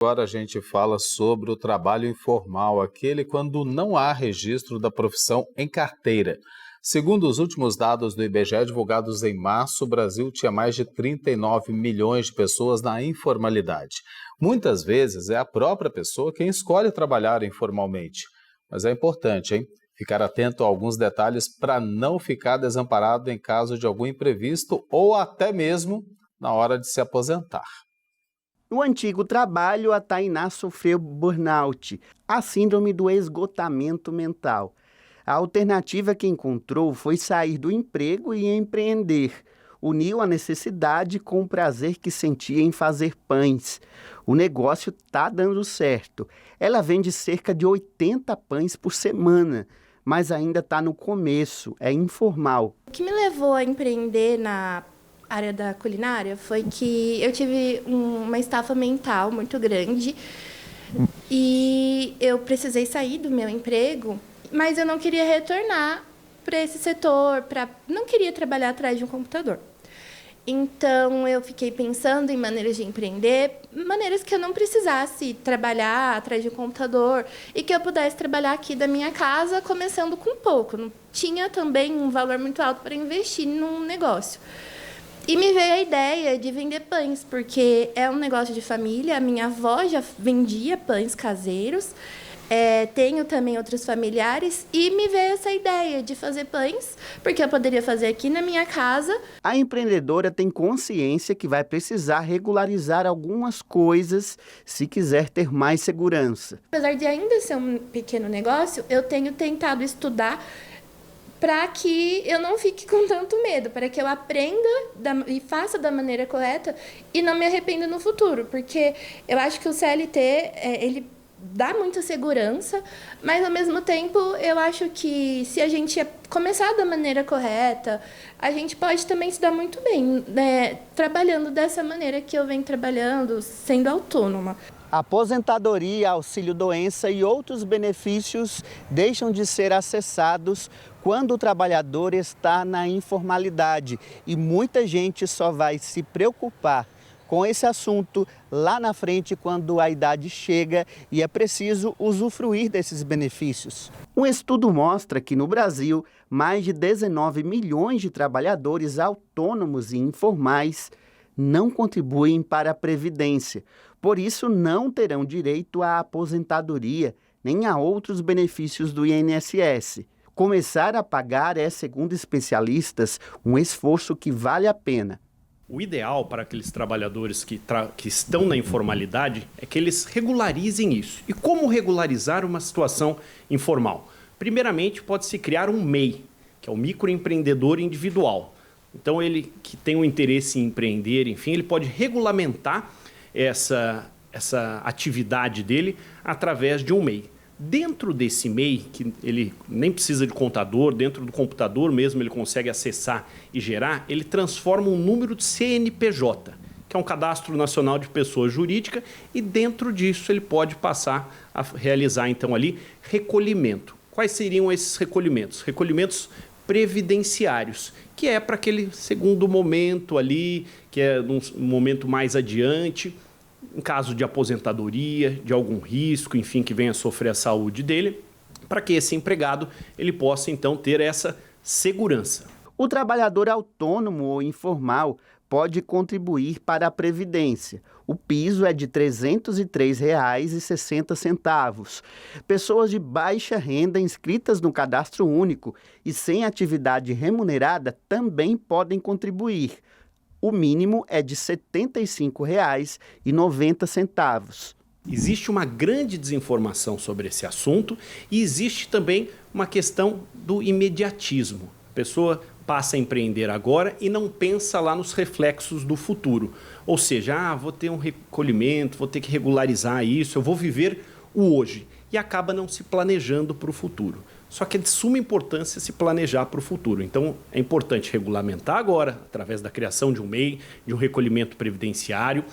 Agora a gente fala sobre o trabalho informal, aquele quando não há registro da profissão em carteira. Segundo os últimos dados do IBGE divulgados em março, o Brasil tinha mais de 39 milhões de pessoas na informalidade. Muitas vezes é a própria pessoa quem escolhe trabalhar informalmente. Mas é importante, hein? Ficar atento a alguns detalhes para não ficar desamparado em caso de algum imprevisto ou até mesmo na hora de se aposentar. No antigo trabalho, a Tainá sofreu burnout, a síndrome do esgotamento mental. A alternativa que encontrou foi sair do emprego e empreender. Uniu a necessidade com o prazer que sentia em fazer pães. O negócio está dando certo. Ela vende cerca de 80 pães por semana, mas ainda está no começo, é informal. O que me levou a empreender na área da culinária foi que eu tive uma estafa mental muito grande e eu precisei sair do meu emprego, mas eu não queria retornar para esse setor, não queria trabalhar atrás de um computador. Então, eu fiquei pensando em maneiras de empreender, maneiras que eu não precisasse trabalhar atrás de um computador e que eu pudesse trabalhar aqui da minha casa, começando com pouco. Não tinha também um valor muito alto para investir num negócio. E me veio a ideia de vender pães, porque é um negócio de família. A minha avó já vendia pães caseiros, tenho também outros familiares, e me veio essa ideia de fazer pães, porque eu poderia fazer aqui na minha casa. A empreendedora tem consciência que vai precisar regularizar algumas coisas se quiser ter mais segurança. Apesar de ainda ser um pequeno negócio, eu tenho tentado estudar para que eu não fique com tanto medo, para que eu aprenda e faça da maneira correta e não me arrependa no futuro, porque eu acho que o CLT, ele dá muita segurança, mas, ao mesmo tempo, eu acho que se a gente começar da maneira correta, a gente pode também se dar muito bem, né, trabalhando dessa maneira que eu venho trabalhando, sendo autônoma. Aposentadoria, auxílio-doença e outros benefícios deixam de ser acessados quando o trabalhador está na informalidade. E muita gente só vai se preocupar com esse assunto lá na frente, quando a idade chega e é preciso usufruir desses benefícios. Um estudo mostra que no Brasil, mais de 19 milhões de trabalhadores autônomos e informais não contribuem para a Previdência. Por isso, não terão direito à aposentadoria nem a outros benefícios do INSS. Começar a pagar é, segundo especialistas, um esforço que vale a pena. O ideal para aqueles trabalhadores que estão na informalidade é que eles regularizem isso. E como regularizar uma situação informal? Primeiramente, pode-se criar um MEI, que é o microempreendedor individual. Então, ele que tem o interesse em empreender, enfim, ele pode regulamentar essa atividade dele através de um MEI. Dentro desse MEI, que ele nem precisa de contador, dentro do computador mesmo ele consegue acessar e gerar, ele transforma um número de CNPJ, que é um Cadastro Nacional de Pessoa Jurídica, e dentro disso ele pode passar a realizar então ali recolhimento. Quais seriam esses recolhimentos? Recolhimentos previdenciários, que é para aquele segundo momento ali, que é um momento mais adiante, em caso de aposentadoria, de algum risco, enfim, que venha a sofrer a saúde dele, para que esse empregado ele possa, então, ter essa segurança. O trabalhador autônomo ou informal pode contribuir para a Previdência. O piso é de R$ 303,60. Pessoas de baixa renda inscritas no Cadastro Único e sem atividade remunerada também podem contribuir. O mínimo é de R$ 75,90. Existe uma grande desinformação sobre esse assunto e existe também uma questão do imediatismo. A pessoa passa a empreender agora e não pensa lá nos reflexos do futuro. Ou seja, vou ter um recolhimento, vou ter que regularizar isso, eu vou viver o hoje. E acaba não se planejando para o futuro. Só que é de suma importância se planejar para o futuro. Então, é importante regulamentar agora, através da criação de um MEI, de um recolhimento previdenciário.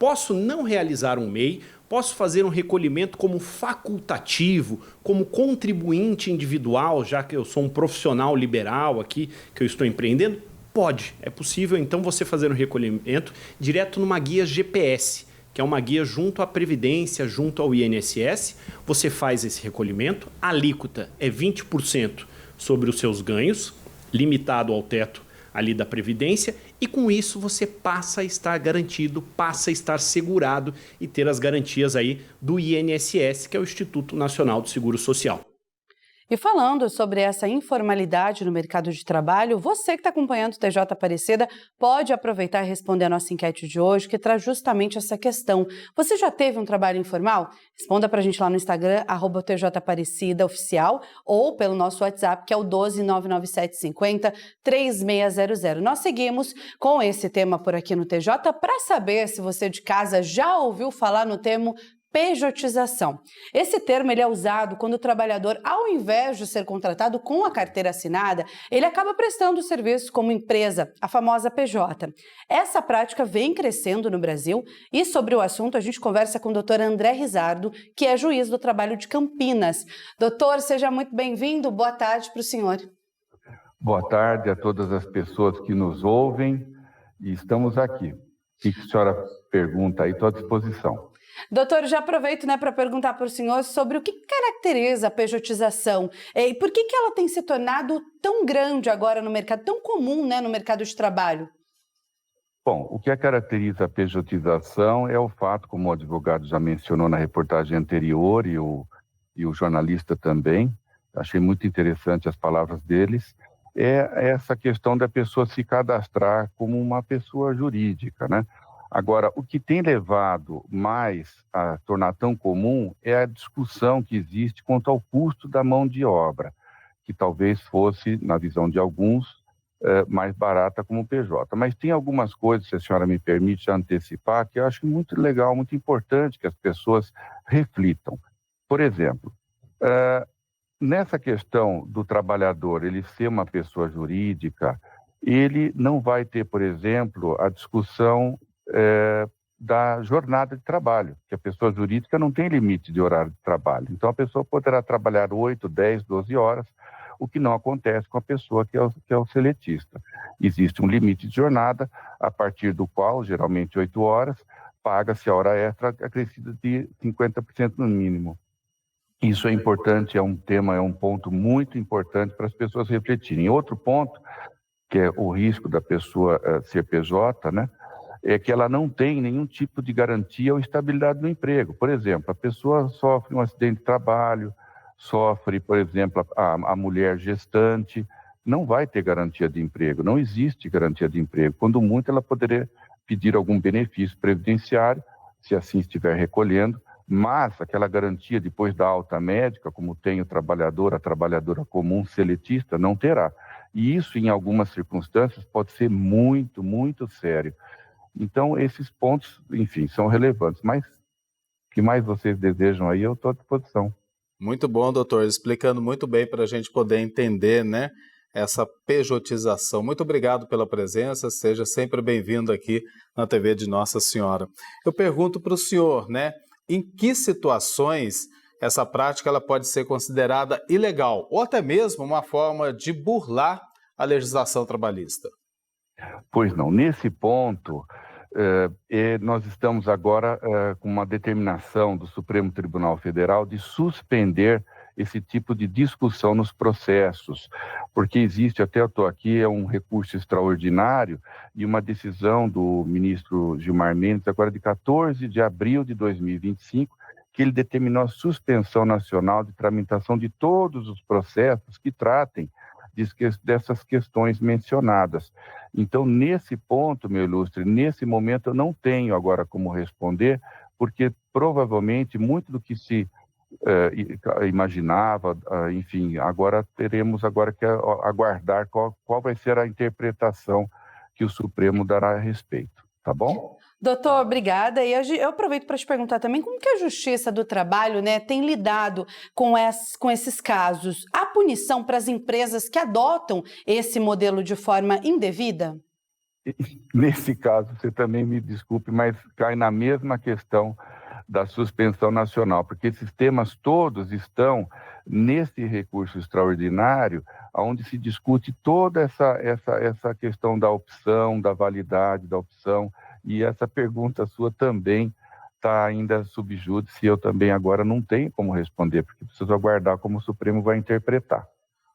Posso não realizar um MEI, posso fazer um recolhimento como facultativo, como contribuinte individual, já que eu sou um profissional liberal aqui, que eu estou empreendendo? Pode, é possível então você fazer um recolhimento direto numa guia GPS, que é uma guia junto à Previdência, junto ao INSS. Você faz esse recolhimento, a alíquota é 20% sobre os seus ganhos, limitado ao teto ali da Previdência, e com isso você passa a estar garantido, passa a estar segurado e ter as garantias aí do INSS, que é o Instituto Nacional do Seguro Social. E falando sobre essa informalidade no mercado de trabalho, você que está acompanhando o TJ Aparecida pode aproveitar e responder a nossa enquete de hoje, que traz justamente essa questão. Você já teve um trabalho informal? Responda para a gente lá no Instagram, @TJAparecida Oficial, ou pelo nosso WhatsApp, que é o 12 99750-3600. Nós seguimos com esse tema por aqui no TJ para saber se você de casa já ouviu falar no termo pejotização. Esse termo ele é usado quando o trabalhador, ao invés de ser contratado com a carteira assinada, ele acaba prestando o serviço como empresa, a famosa PJ. Essa prática vem crescendo no Brasil e sobre o assunto a gente conversa com o doutor André Rizardo, que é juiz do trabalho de Campinas. Doutor, seja muito bem-vindo, boa tarde para o senhor. Boa tarde a todas as pessoas que nos ouvem e estamos aqui. O que a senhora pergunta aí? Estou à disposição. Doutor, já aproveito para perguntar para o senhor sobre o que caracteriza a pejotização e por que ela tem se tornado tão grande agora no mercado, tão comum no mercado de trabalho. Bom, o que caracteriza a pejotização é o fato, como o advogado já mencionou na reportagem anterior e o jornalista também, achei muito interessante as palavras deles, é essa questão da pessoa se cadastrar como uma pessoa jurídica, né? Agora, o que tem levado mais a tornar tão comum é a discussão que existe quanto ao custo da mão de obra, que talvez fosse, na visão de alguns, mais barata como PJ. Mas tem algumas coisas, se a senhora me permite antecipar, que eu acho muito legal, muito importante que as pessoas reflitam. Por exemplo, nessa questão do trabalhador, ele ser uma pessoa jurídica, ele não vai ter, por exemplo, a discussão da jornada de trabalho, que a pessoa jurídica não tem limite de horário de trabalho. Então, a pessoa poderá trabalhar 8, 10, 12 horas, o que não acontece com a pessoa que é o seletista. Existe um limite de jornada, a partir do qual, geralmente 8 horas, paga-se a hora extra acrescida de 50% no mínimo. Isso é importante, é um ponto muito importante para as pessoas refletirem. Outro ponto, que é o risco da pessoa ser PJ, né? É que ela não tem nenhum tipo de garantia ou estabilidade no emprego. Por exemplo, a pessoa sofre um acidente de trabalho, sofre, por exemplo, a mulher gestante, não vai ter garantia de emprego, não existe garantia de emprego. Quando muito, ela poderia pedir algum benefício previdenciário, se assim estiver recolhendo, mas aquela garantia depois da alta médica, como tem o trabalhador, a trabalhadora comum seletista, não terá. E isso, em algumas circunstâncias, pode ser muito, muito sério. Então, esses pontos, enfim, são relevantes. Mas o que mais vocês desejam aí, eu estou à disposição. Muito bom, doutor, explicando muito bem para a gente poder entender, essa pejotização. Muito obrigado pela presença, seja sempre bem-vindo aqui na TV de Nossa Senhora. Eu pergunto para o senhor, em que situações essa prática ela pode ser considerada ilegal ou até mesmo uma forma de burlar a legislação trabalhista? Pois não, nesse ponto, nós estamos agora com uma determinação do Supremo Tribunal Federal de suspender esse tipo de discussão nos processos, porque existe, até eu estou aqui, um recurso extraordinário e uma decisão do ministro Gilmar Mendes, agora de 14 de abril de 2025, que ele determinou a suspensão nacional de tramitação de todos os processos que tratem dessas questões mencionadas. Então, nesse ponto, meu ilustre, nesse momento eu não tenho agora como responder, porque provavelmente muito do que se imaginava, enfim, agora teremos que aguardar qual vai ser a interpretação que o Supremo dará a respeito, tá bom? Doutor, obrigada. E eu aproveito para te perguntar também como que a Justiça do Trabalho tem lidado com esses casos. Há punição para as empresas que adotam esse modelo de forma indevida? Nesse caso, você também me desculpe, mas cai na mesma questão da suspensão nacional, porque esses temas todos estão nesse recurso extraordinário, onde se discute toda essa questão da opção, da validade da opção. E essa pergunta sua também está ainda sub júdice e eu também agora não tenho como responder, porque preciso aguardar como o Supremo vai interpretar.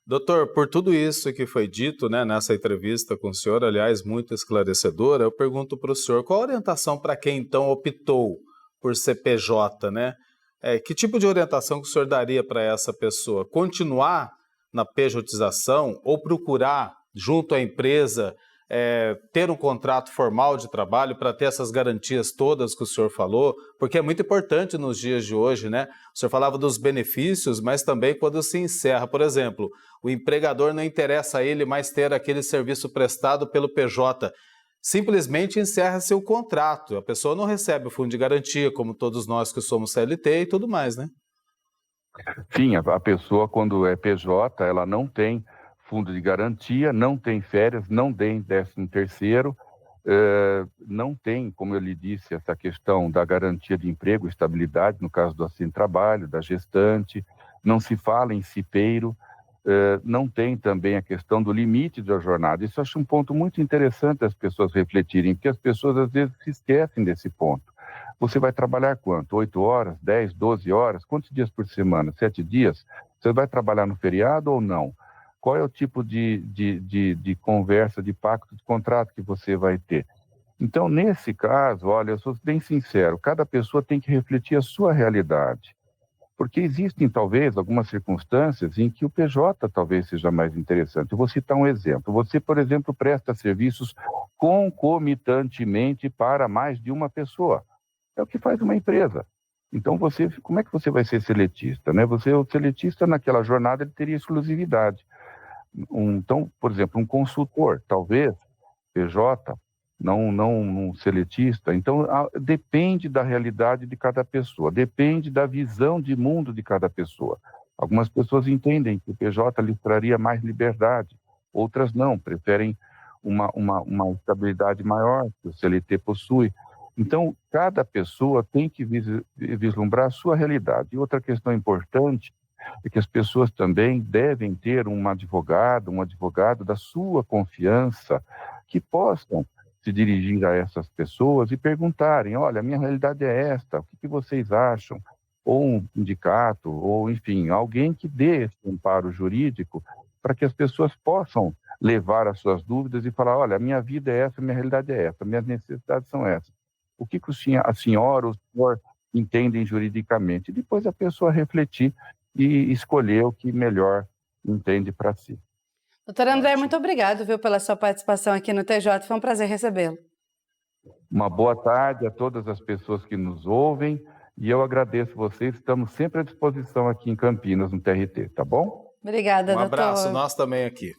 Doutor, por tudo isso que foi dito, né, nessa entrevista com o senhor, aliás, muito esclarecedora, eu pergunto para o senhor, qual a orientação para quem então optou por CPJ, né? Que tipo de orientação que o senhor daria para essa pessoa? Continuar na pejotização ou procurar, junto à empresa, ter um contrato formal de trabalho para ter essas garantias todas que o senhor falou? Porque é muito importante nos dias de hoje, né? O senhor falava dos benefícios, mas também quando se encerra, por exemplo, o empregador não interessa a ele mais ter aquele serviço prestado pelo PJ, simplesmente encerra-se o contrato, a pessoa não recebe o fundo de garantia, como todos nós que somos CLT e tudo mais, né? Sim, a pessoa quando é PJ, ela não tem fundo de garantia, não tem férias, não tem 13º, não tem, como eu lhe disse, essa questão da garantia de emprego, estabilidade, no caso do acidente de trabalho, da gestante, não se fala em cipeiro, não tem também a questão do limite da jornada. Isso eu acho um ponto muito interessante as pessoas refletirem, porque as pessoas às vezes se esquecem desse ponto. Você vai trabalhar quanto? 8 horas, 10, 12 horas? Quantos dias por semana? 7 dias? Você vai trabalhar no feriado ou não? Qual é o tipo de conversa, de pacto, de contrato que você vai ter? Então, nesse caso, olha, eu sou bem sincero, cada pessoa tem que refletir a sua realidade. Porque existem, talvez, algumas circunstâncias em que o PJ talvez seja mais interessante. Eu vou citar um exemplo. Você, por exemplo, presta serviços concomitantemente para mais de uma pessoa. É o que faz uma empresa. Então, como é que você vai ser seletista, né? O seletista, naquela jornada, ele teria exclusividade. Então, por exemplo, um consultor, talvez, PJ, não um seletista. Então, depende da realidade de cada pessoa, depende da visão de mundo de cada pessoa. Algumas pessoas entendem que o PJ lhes traria mais liberdade, outras não, preferem uma estabilidade maior que o CLT possui. Então, cada pessoa tem que vislumbrar a sua realidade. E outra questão importante é que as pessoas também devem ter um advogado da sua confiança, que possam se dirigir a essas pessoas e perguntarem, olha, a minha realidade é esta, o que vocês acham? Ou um sindicato, ou enfim, alguém que dê esse amparo jurídico para que as pessoas possam levar as suas dúvidas e falar, olha, a minha vida é essa, a minha realidade é essa, minhas necessidades são essas. O que a senhora ou o senhor entendem juridicamente? E depois a pessoa refletir e escolher o que melhor entende para si. Doutor André, muito obrigado, viu, pela sua participação aqui no TJ, foi um prazer recebê-lo. Uma boa tarde a todas as pessoas que nos ouvem e eu agradeço vocês, estamos sempre à disposição aqui em Campinas, no TRT, tá bom? Obrigada, doutor. Um abraço, nós também aqui.